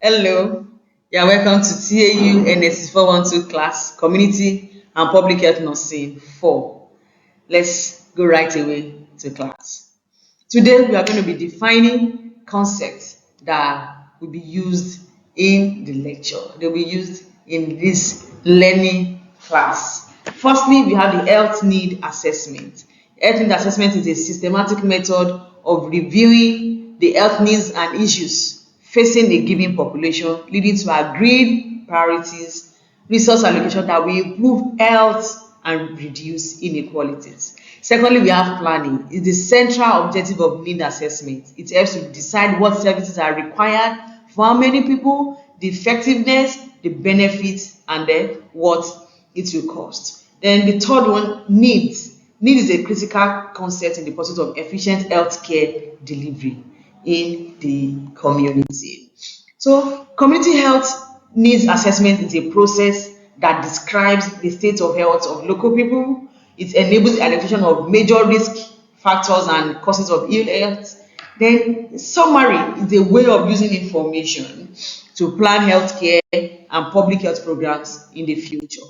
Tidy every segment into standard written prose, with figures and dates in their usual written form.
Hello, you're welcome to TAU NSC 412 class, Community and Public Health Nursing 4. Let's go right away to class. Today we are going to be defining concepts that will be used in the lecture. They'll be used in this learning class. Firstly, we have the health need assessment. Health need assessment is a systematic method of reviewing the health needs and issues facing a given population, leading to agreed priorities, resource allocation that will improve health and reduce inequalities. Secondly, we have planning. It's the central objective of need assessment. It helps to decide what services are required for how many people, the effectiveness, the benefits, and then what it will cost. Then the third one, needs. Need is a critical concept in the pursuit of efficient healthcare delivery in the community. So, community health needs assessment is a process that describes the state of health of local people. It enables the identification of major risk factors and causes of ill health. Then, summary is a way of using information to plan healthcare and public health programs in the future.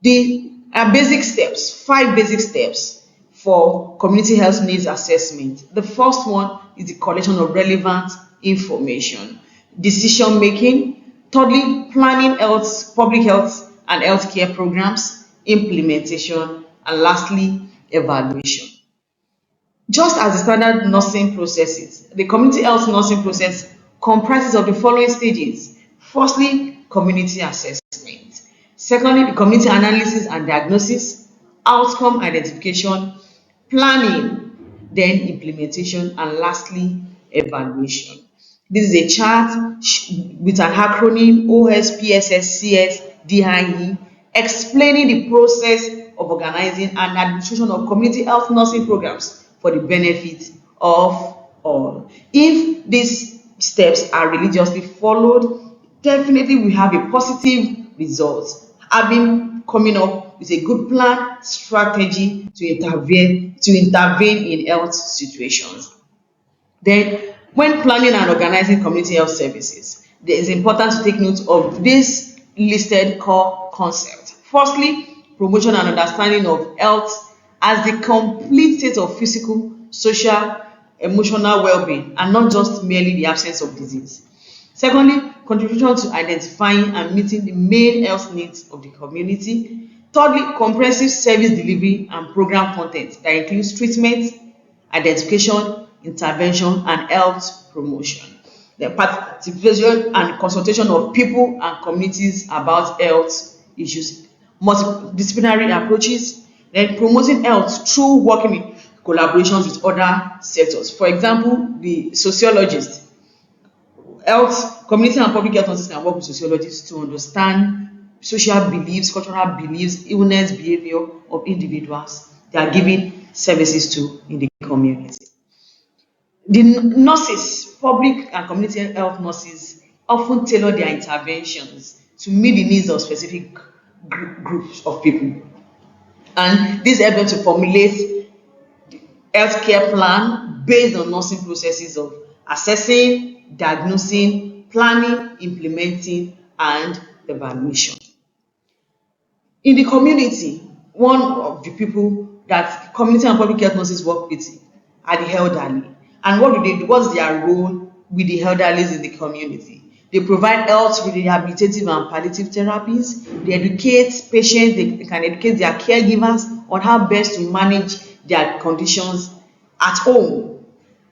The basic steps, 5 basic steps for community health needs assessment. The first one is the collection of relevant information, decision making. Thirdly, planning health, public health and healthcare programs, implementation, and lastly, evaluation. Just as the standard nursing processes, the community health nursing process comprises of the following stages. Firstly, community assessment. Secondly, the community analysis and diagnosis, outcome identification, planning, then implementation, and lastly, evaluation. This is a chart with an acronym OSPSSCSDIE explaining the process of organizing and administration of community health nursing programs for the benefit of all. If these steps are religiously followed, definitely we have a positive result. Having coming up with a good plan, strategy to intervene in health situations. Then, when planning and organizing community health services, it is important to take note of this listed core concepts. Firstly, promotion and understanding of health as the complete state of physical, social, emotional well-being, and not just merely the absence of disease. Secondly, contribution to identifying and meeting the main health needs of the community. Thirdly, comprehensive service delivery and program content that includes treatment, identification, intervention, and health promotion. The participation and consultation of people and communities about health issues, multidisciplinary approaches, then promoting health through working in collaborations with other sectors. For example, the sociologist, health, community and public health nurses can work with sociologists to understand social beliefs, cultural beliefs, illness behavior of individuals they are giving services to in the community. The nurses, public and community health nurses, often tailor their interventions to meet the needs of specific groups of people. And this helps them to formulate healthcare plan based on nursing processes of assessing, diagnosing, planning, implementing, and evaluation. In the community, one of the people that community and public health nurses work with are the elderly. And what do they do? What's their role with the elderly in the community? They provide health, rehabilitative, and palliative therapies. They educate patients, they can educate their caregivers on how best to manage their conditions at home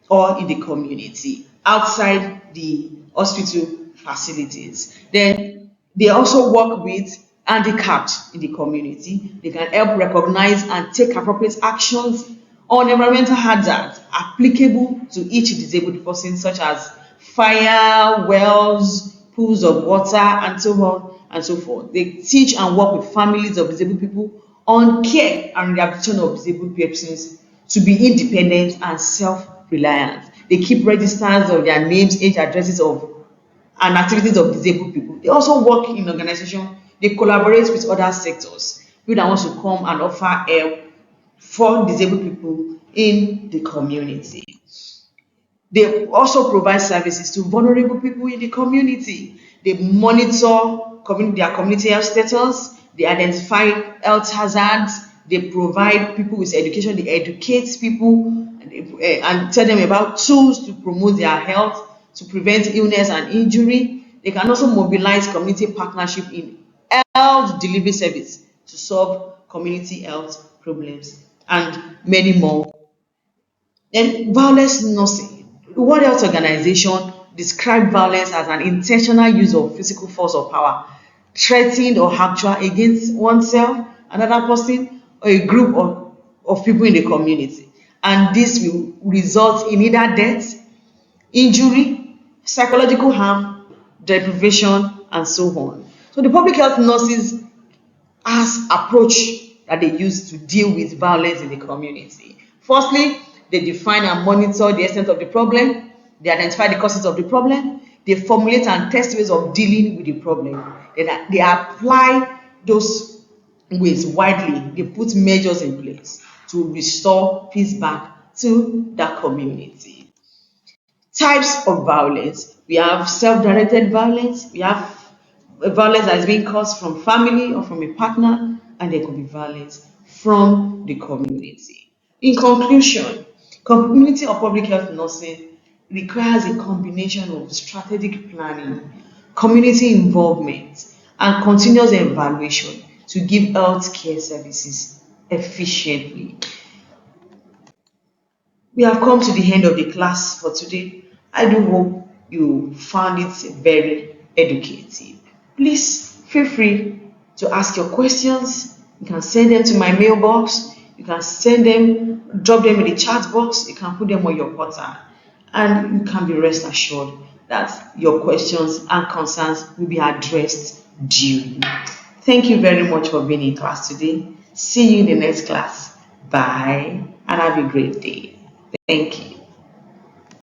or in the community, outside the hospital facilities. Then they also work with handicapped in the community. They can help recognize and take appropriate actions on environmental hazards applicable to each disabled person, such as fire, wells, pools of water, and so on and so forth. They teach and work with families of disabled people on care and rehabilitation of disabled persons to be independent and self-reliant. They keep registers of their names, age, addresses of and activities of disabled people. They also work in organizations. They collaborate with other sectors, people that want to come and offer help for disabled people in the community. They also provide services to vulnerable people in the community. They monitor their community health status. They identify health hazards. They provide people with education. They educate people and tell them about tools to promote their health, to prevent illness and injury. They can also mobilize community partnership in health delivery service to solve community health problems and many more. Then violence nursing. The World Health Organization describe violence as an intentional use of physical force or power, threatened or actual against oneself, another person, or a group of people in the community. And this will result in either death, injury, psychological harm, deprivation, and so on. So the public health nurses as approach that they use to deal with violence in the community. Firstly, they define and monitor the extent of the problem, they identify the causes of the problem, they formulate and test ways of dealing with the problem. Then they apply those ways widely, they put measures in place to restore peace back to that community. Types of violence. We have self-directed violence, we have violence that is being caused from family or from a partner, and there could be violence from the community. In conclusion, community or public health nursing requires a combination of strategic planning, community involvement, and continuous evaluation to give health care services efficiently. We have come to the end of the class for today. I do hope you found it very educative. Please feel free to ask your questions. You can send them to my mailbox. You can send them, drop them in the chat box. You can put them on your portal. And you can be rest assured that your questions and concerns will be addressed duly. Thank you very much for being in class today. See you in the next class. Bye and have a great day. Thank you.